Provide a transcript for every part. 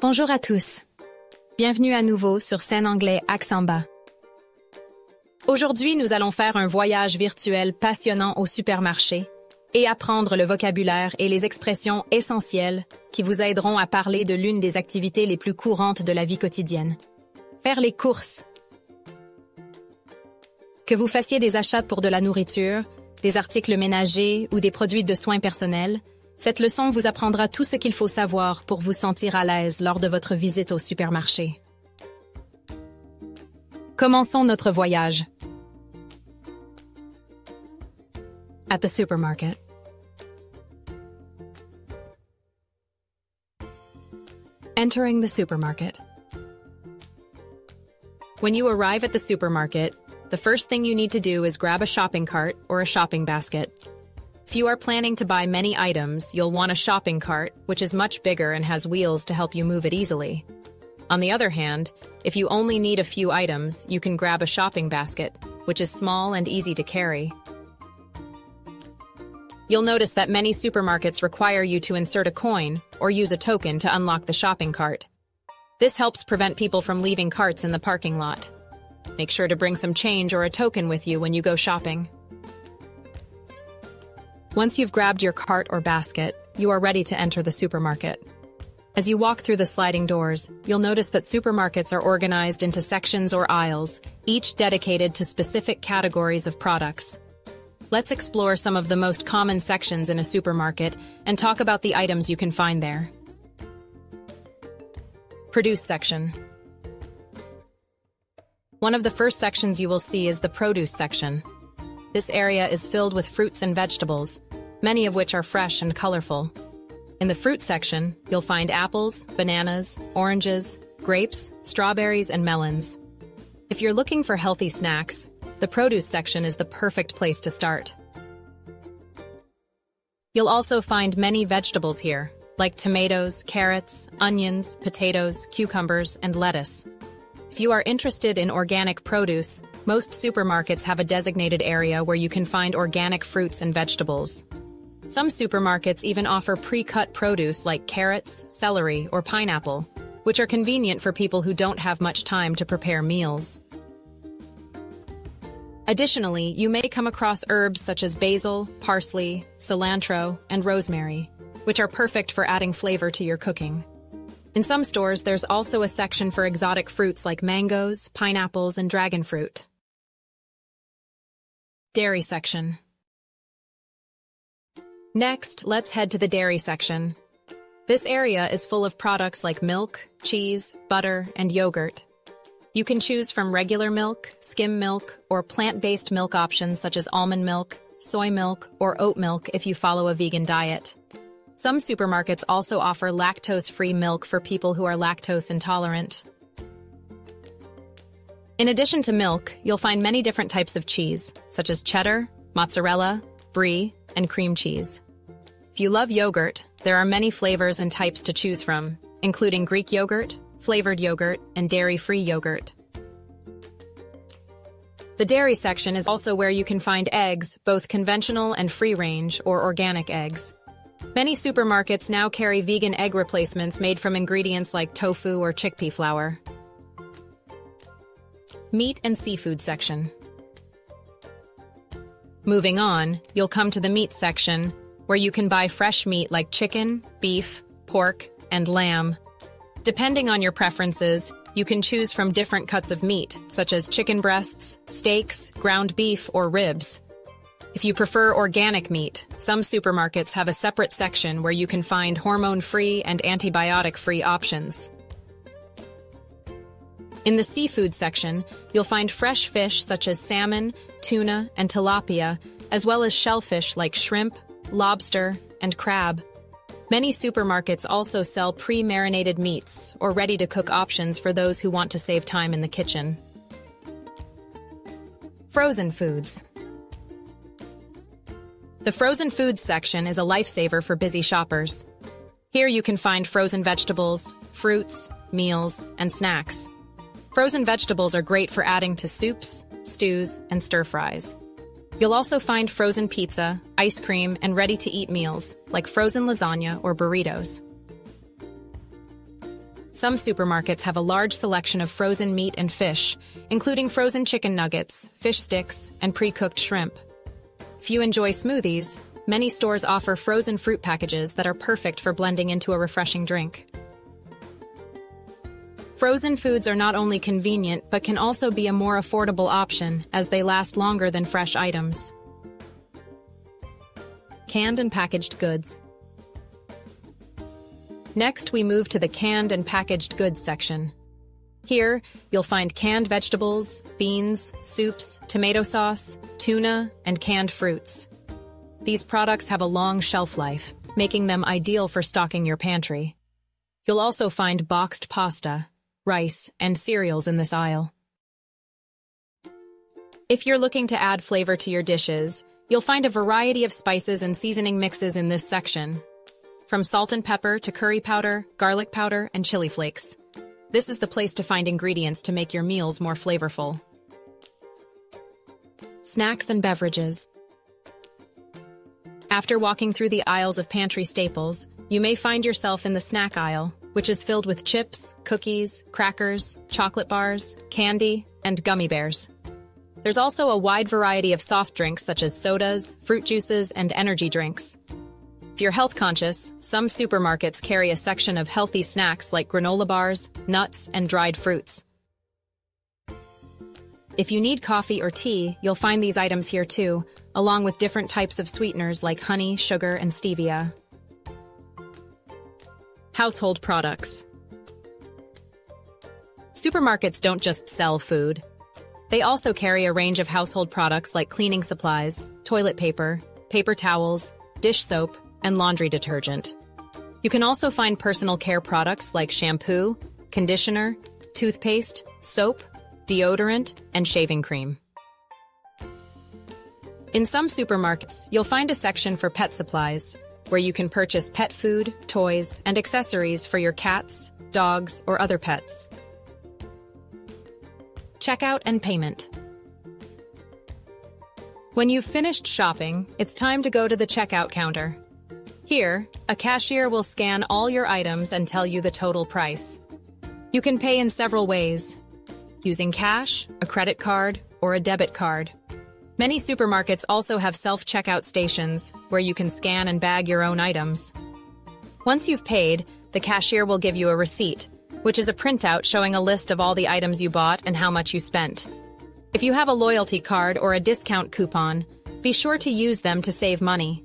Bonjour à tous. Bienvenue à nouveau sur Scène Anglais Accent Bas. Aujourd'hui, nous allons faire un voyage virtuel passionnant au supermarché et apprendre le vocabulaire et les expressions essentielles qui vous aideront à parler de l'une des activités les plus courantes de la vie quotidienne. Faire les courses. Que vous fassiez des achats pour de la nourriture, des articles ménagers ou des produits de soins personnels, cette leçon vous apprendra tout ce qu'il faut savoir pour vous sentir à l'aise lors de votre visite au supermarché. Commençons notre voyage. At the supermarket. Entering the supermarket. When you arrive at the supermarket, the first thing you need to do is grab a shopping cart or a shopping basket. If you are planning to buy many items, you'll want a shopping cart, which is much bigger and has wheels to help you move it easily. On the other hand, if you only need a few items, you can grab a shopping basket, which is small and easy to carry. You'll notice that many supermarkets require you to insert a coin or use a token to unlock the shopping cart. This helps prevent people from leaving carts in the parking lot. Make sure to bring some change or a token with you when you go shopping. Once you've grabbed your cart or basket, you are ready to enter the supermarket. As you walk through the sliding doors, you'll notice that supermarkets are organized into sections or aisles, each dedicated to specific categories of products. Let's explore some of the most common sections in a supermarket and talk about the items you can find there. Produce section. One of the first sections you will see is the produce section. This area is filled with fruits and vegetables, many of which are fresh and colorful. In the fruit section, you'll find apples, bananas, oranges, grapes, strawberries, and melons. If you're looking for healthy snacks, the produce section is the perfect place to start. You'll also find many vegetables here, like tomatoes, carrots, onions, potatoes, cucumbers, and lettuce. If you are interested in organic produce, most supermarkets have a designated area where you can find organic fruits and vegetables. Some supermarkets even offer pre-cut produce like carrots, celery, or pineapple, which are convenient for people who don't have much time to prepare meals. Additionally, you may come across herbs such as basil, parsley, cilantro, and rosemary, which are perfect for adding flavor to your cooking. In some stores, there's also a section for exotic fruits like mangoes, pineapples, and dragon fruit. Dairy section. Next, let's head to the dairy section. This area is full of products like milk, cheese, butter, and yogurt. You can choose from regular milk, skim milk, or plant-based milk options such as almond milk, soy milk, or oat milk if you follow a vegan diet. Some supermarkets also offer lactose-free milk for people who are lactose intolerant. In addition to milk, you'll find many different types of cheese, such as cheddar, mozzarella, brie, and cream cheese. If you love yogurt, there are many flavors and types to choose from, including Greek yogurt, flavored yogurt, and dairy-free yogurt. The dairy section is also where you can find eggs, both conventional and free-range or organic eggs. Many supermarkets now carry vegan egg replacements made from ingredients like tofu or chickpea flour. Meat and seafood section. Moving on, you'll come to the meat section, where you can buy fresh meat like chicken, beef, pork, and lamb. Depending on your preferences, you can choose from different cuts of meat, such as chicken breasts, steaks, ground beef, or ribs. If you prefer organic meat, some supermarkets have a separate section where you can find hormone-free and antibiotic-free options. In the seafood section, you'll find fresh fish such as salmon, tuna, and tilapia, as well as shellfish like shrimp, lobster, and crab. Many supermarkets also sell pre-marinated meats or ready-to-cook options for those who want to save time in the kitchen. Frozen foods. The frozen foods section is a lifesaver for busy shoppers. Here you can find frozen vegetables, fruits, meals, and snacks. Frozen vegetables are great for adding to soups, stews, and stir-fries. You'll also find frozen pizza, ice cream, and ready-to-eat meals, like frozen lasagna or burritos. Some supermarkets have a large selection of frozen meat and fish, including frozen chicken nuggets, fish sticks, and pre-cooked shrimp. If you enjoy smoothies, many stores offer frozen fruit packages that are perfect for blending into a refreshing drink. Frozen foods are not only convenient, but can also be a more affordable option as they last longer than fresh items. Canned and packaged goods. Next, we move to the canned and packaged goods section. Here, you'll find canned vegetables, beans, soups, tomato sauce, tuna, and canned fruits. These products have a long shelf life, making them ideal for stocking your pantry. You'll also find boxed pasta, rice, and cereals in this aisle. If you're looking to add flavor to your dishes, you'll find a variety of spices and seasoning mixes in this section. From salt and pepper to curry powder, garlic powder, and chili flakes. This is the place to find ingredients to make your meals more flavorful. Snacks and beverages. After walking through the aisles of pantry staples, you may find yourself in the snack aisle, which is filled with chips, cookies, crackers, chocolate bars, candy, and gummy bears. There's also a wide variety of soft drinks such as sodas, fruit juices, and energy drinks. If you're health conscious, some supermarkets carry a section of healthy snacks like granola bars, nuts, and dried fruits. If you need coffee or tea, you'll find these items here too, along with different types of sweeteners like honey, sugar, and stevia. Household products. Supermarkets don't just sell food. They also carry a range of household products like cleaning supplies, toilet paper, paper towels, dish soap, and laundry detergent. You can also find personal care products like shampoo, conditioner, toothpaste, soap, deodorant, and shaving cream. In some supermarkets, you'll find a section for pet supplies, where you can purchase pet food, toys, and accessories for your cats, dogs, or other pets. Checkout and payment. When you've finished shopping, it's time to go to the checkout counter. Here, a cashier will scan all your items and tell you the total price. You can pay in several ways, using cash, a credit card, or a debit card. Many supermarkets also have self-checkout stations where you can scan and bag your own items. Once you've paid, the cashier will give you a receipt, which is a printout showing a list of all the items you bought and how much you spent. If you have a loyalty card or a discount coupon, be sure to use them to save money.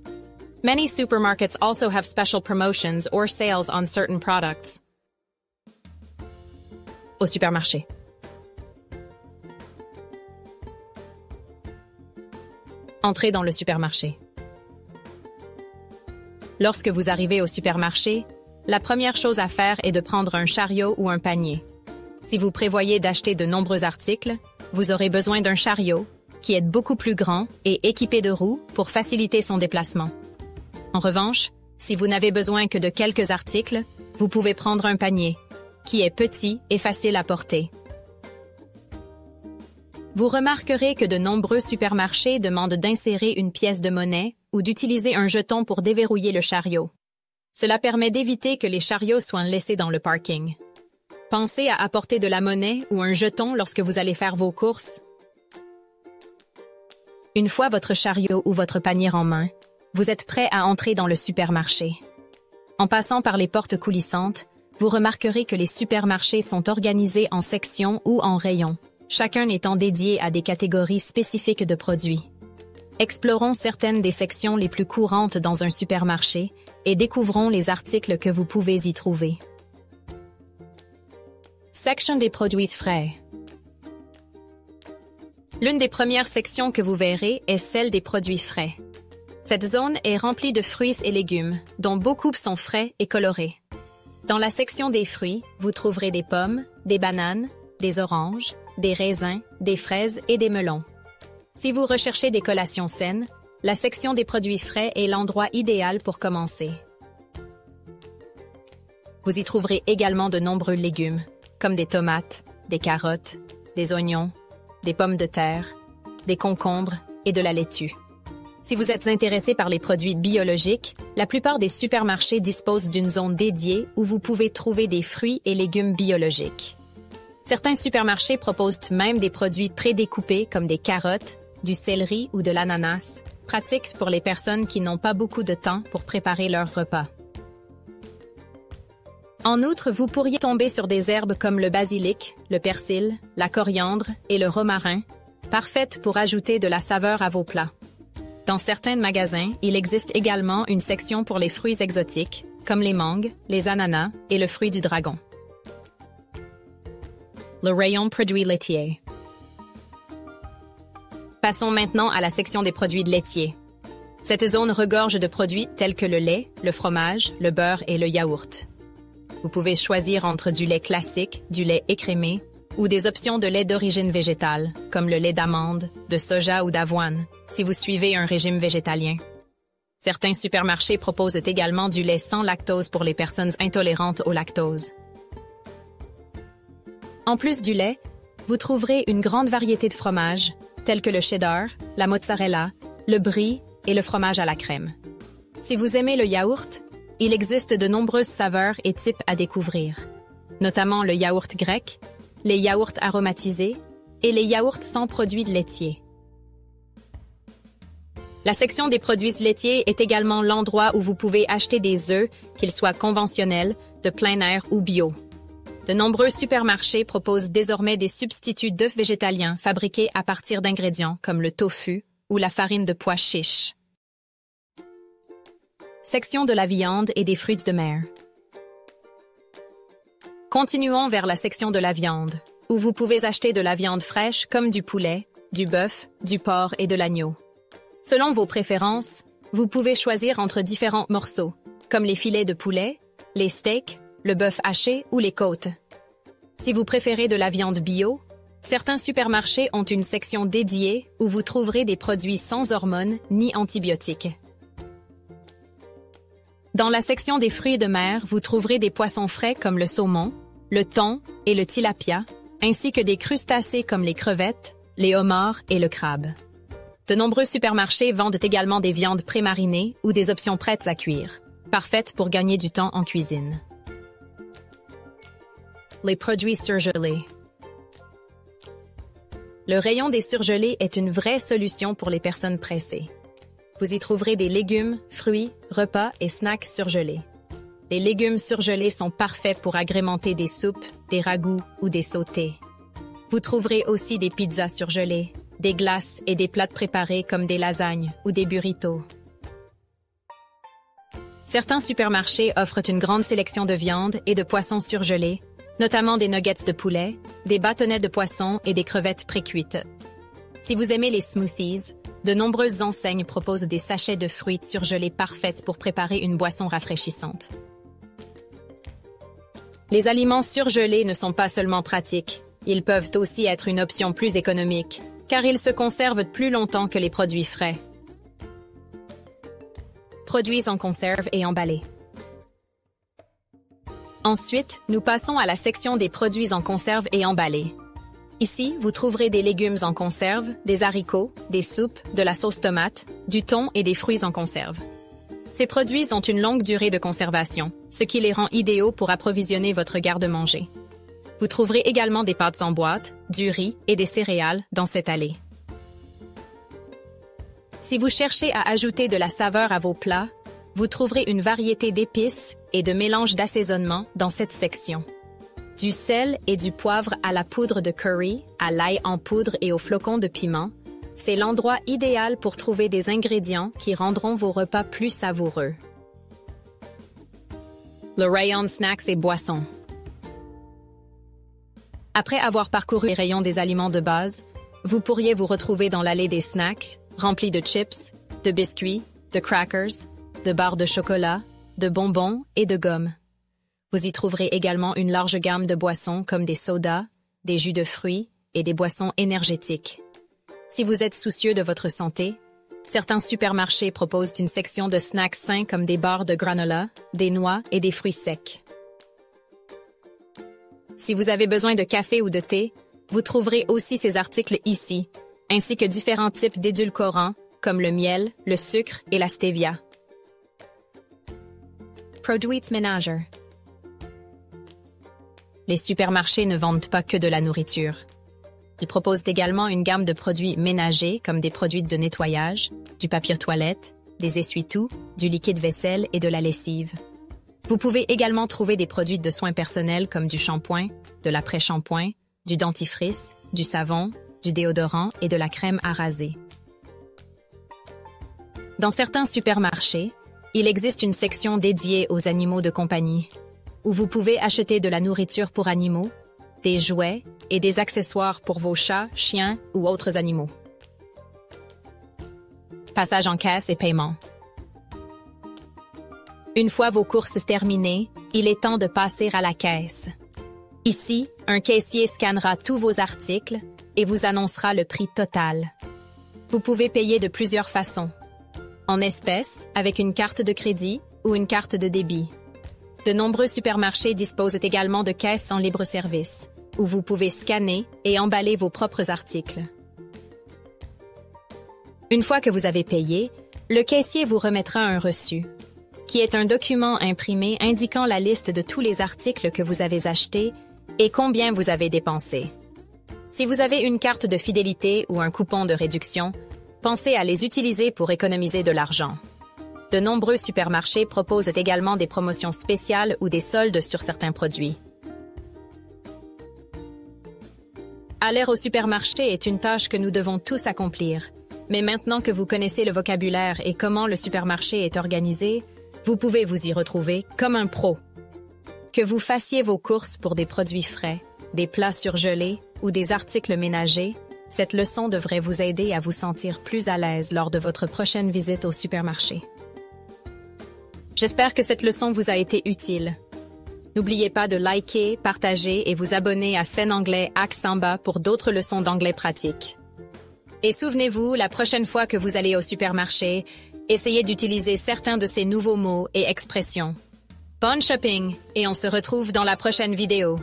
Many supermarkets also have special promotions or sales on certain products. Au supermarché. Entrez dans le supermarché. Lorsque vous arrivez au supermarché, la première chose à faire est de prendre un chariot ou un panier. Si vous prévoyez d'acheter de nombreux articles, vous aurez besoin d'un chariot, qui est beaucoup plus grand et équipé de roues pour faciliter son déplacement. En revanche, si vous n'avez besoin que de quelques articles, vous pouvez prendre un panier, qui est petit et facile à porter. Vous remarquerez que de nombreux supermarchés demandent d'insérer une pièce de monnaie ou d'utiliser un jeton pour déverrouiller le chariot. Cela permet d'éviter que les chariots soient laissés dans le parking. Pensez à apporter de la monnaie ou un jeton lorsque vous allez faire vos courses. Une fois votre chariot ou votre panier en main, vous êtes prêt à entrer dans le supermarché. En passant par les portes coulissantes, vous remarquerez que les supermarchés sont organisés en sections ou en rayons, chacun étant dédié à des catégories spécifiques de produits. Explorons certaines des sections les plus courantes dans un supermarché et découvrons les articles que vous pouvez y trouver. Section des produits frais. L'une des premières sections que vous verrez est celle des produits frais. Cette zone est remplie de fruits et légumes, dont beaucoup sont frais et colorés. Dans la section des fruits, vous trouverez des pommes, des bananes, des oranges, des raisins, des fraises et des melons. Si vous recherchez des collations saines, la section des produits frais est l'endroit idéal pour commencer. Vous y trouverez également de nombreux légumes, comme des tomates, des carottes, des oignons, des pommes de terre, des concombres et de la laitue. Si vous êtes intéressé par les produits biologiques, la plupart des supermarchés disposent d'une zone dédiée où vous pouvez trouver des fruits et légumes biologiques. Certains supermarchés proposent même des produits prédécoupés comme des carottes, du céleri ou de l'ananas, pratiques pour les personnes qui n'ont pas beaucoup de temps pour préparer leur repas. En outre, vous pourriez tomber sur des herbes comme le basilic, le persil, la coriandre et le romarin, parfaites pour ajouter de la saveur à vos plats. Dans certains magasins, il existe également une section pour les fruits exotiques, comme les mangues, les ananas et le fruit du dragon. Le rayon produits laitiers. Passons maintenant à la section des produits laitiers. Cette zone regorge de produits tels que le lait, le fromage, le beurre et le yaourt. Vous pouvez choisir entre du lait classique, du lait écrémé ou des options de lait d'origine végétale, comme le lait d'amande, de soja ou d'avoine, si vous suivez un régime végétalien. Certains supermarchés proposent également du lait sans lactose pour les personnes intolérantes au lactose. En plus du lait, vous trouverez une grande variété de fromages, tels que le cheddar, la mozzarella, le brie et le fromage à la crème. Si vous aimez le yaourt, il existe de nombreuses saveurs et types à découvrir, notamment le yaourt grec, les yaourts aromatisés et les yaourts sans produits laitiers. La section des produits laitiers est également l'endroit où vous pouvez acheter des œufs, qu'ils soient conventionnels, de plein air ou bio. De nombreux supermarchés proposent désormais des substituts d'œufs végétaliens fabriqués à partir d'ingrédients comme le tofu ou la farine de pois chiche. Section de la viande et des fruits de mer. Continuons vers la section de la viande, où vous pouvez acheter de la viande fraîche comme du poulet, du bœuf, du porc et de l'agneau. Selon vos préférences, vous pouvez choisir entre différents morceaux, comme les filets de poulet, les steaks, le bœuf haché ou les côtes. Si vous préférez de la viande bio, certains supermarchés ont une section dédiée où vous trouverez des produits sans hormones ni antibiotiques. Dans la section des fruits de mer, vous trouverez des poissons frais comme le saumon, le thon et le tilapia, ainsi que des crustacés comme les crevettes, les homards et le crabe. De nombreux supermarchés vendent également des viandes pré-marinées ou des options prêtes à cuire, parfaites pour gagner du temps en cuisine. Les produits surgelés. Le rayon des surgelés est une vraie solution pour les personnes pressées. Vous y trouverez des légumes, fruits, repas et snacks surgelés. Les légumes surgelés sont parfaits pour agrémenter des soupes, des ragoûts ou des sautés. Vous trouverez aussi des pizzas surgelées, des glaces et des plats préparés comme des lasagnes ou des burritos. Certains supermarchés offrent une grande sélection de viandes et de poissons surgelés, notamment des nuggets de poulet, des bâtonnets de poisson et des crevettes pré-cuites. Si vous aimez les smoothies, de nombreuses enseignes proposent des sachets de fruits surgelés parfaits pour préparer une boisson rafraîchissante. Les aliments surgelés ne sont pas seulement pratiques, ils peuvent aussi être une option plus économique, car ils se conservent plus longtemps que les produits frais. Produits en conserve et emballés. Ensuite, nous passons à la section des produits en conserve et emballés. Ici, vous trouverez des légumes en conserve, des haricots, des soupes, de la sauce tomate, du thon et des fruits en conserve. Ces produits ont une longue durée de conservation, ce qui les rend idéaux pour approvisionner votre garde-manger. Vous trouverez également des pâtes en boîte, du riz et des céréales dans cette allée. Si vous cherchez à ajouter de la saveur à vos plats, vous trouverez une variété d'épices et de mélanges d'assaisonnement dans cette section. Du sel et du poivre à la poudre de curry, à l'ail en poudre et aux flocons de piment, c'est l'endroit idéal pour trouver des ingrédients qui rendront vos repas plus savoureux. Le rayon snacks et boissons. Après avoir parcouru les rayons des aliments de base, vous pourriez vous retrouver dans l'allée des snacks, remplie de chips, de biscuits, de crackers, de barres de chocolat, de bonbons et de gomme. Vous y trouverez également une large gamme de boissons comme des sodas, des jus de fruits et des boissons énergétiques. Si vous êtes soucieux de votre santé, certains supermarchés proposent une section de snacks sains comme des barres de granola, des noix et des fruits secs. Si vous avez besoin de café ou de thé, vous trouverez aussi ces articles ici, ainsi que différents types d'édulcorants, comme le miel, le sucre et la stevia. Produits ménagers. Les supermarchés ne vendent pas que de la nourriture. Ils proposent également une gamme de produits ménagers comme des produits de nettoyage, du papier toilette, des essuie-tout, du liquide vaisselle et de la lessive. Vous pouvez également trouver des produits de soins personnels comme du shampoing, de l'après-shampoing, du dentifrice, du savon, du déodorant et de la crème à raser. Dans certains supermarchés, il existe une section dédiée aux animaux de compagnie, où vous pouvez acheter de la nourriture pour animaux, des jouets et des accessoires pour vos chats, chiens ou autres animaux. Passage en caisse et paiement. Une fois vos courses terminées, il est temps de passer à la caisse. Ici, un caissier scannera tous vos articles et vous annoncera le prix total. Vous pouvez payer de plusieurs façons. En espèces, avec une carte de crédit ou une carte de débit. De nombreux supermarchés disposent également de caisses en libre-service, où vous pouvez scanner et emballer vos propres articles. Une fois que vous avez payé, le caissier vous remettra un reçu, qui est un document imprimé indiquant la liste de tous les articles que vous avez achetés et combien vous avez dépensé. Si vous avez une carte de fidélité ou un coupon de réduction, pensez à les utiliser pour économiser de l'argent. De nombreux supermarchés proposent également des promotions spéciales ou des soldes sur certains produits. Aller au supermarché est une tâche que nous devons tous accomplir. Mais maintenant que vous connaissez le vocabulaire et comment le supermarché est organisé, vous pouvez vous y retrouver comme un pro. Que vous fassiez vos courses pour des produits frais, des plats surgelés ou des articles ménagers, cette leçon devrait vous aider à vous sentir plus à l'aise lors de votre prochaine visite au supermarché. J'espère que cette leçon vous a été utile. N'oubliez pas de liker, partager et vous abonner à Scène Anglais Accent Bas pour d'autres leçons d'anglais pratiques. Et souvenez-vous, la prochaine fois que vous allez au supermarché, essayez d'utiliser certains de ces nouveaux mots et expressions. Bon shopping et on se retrouve dans la prochaine vidéo.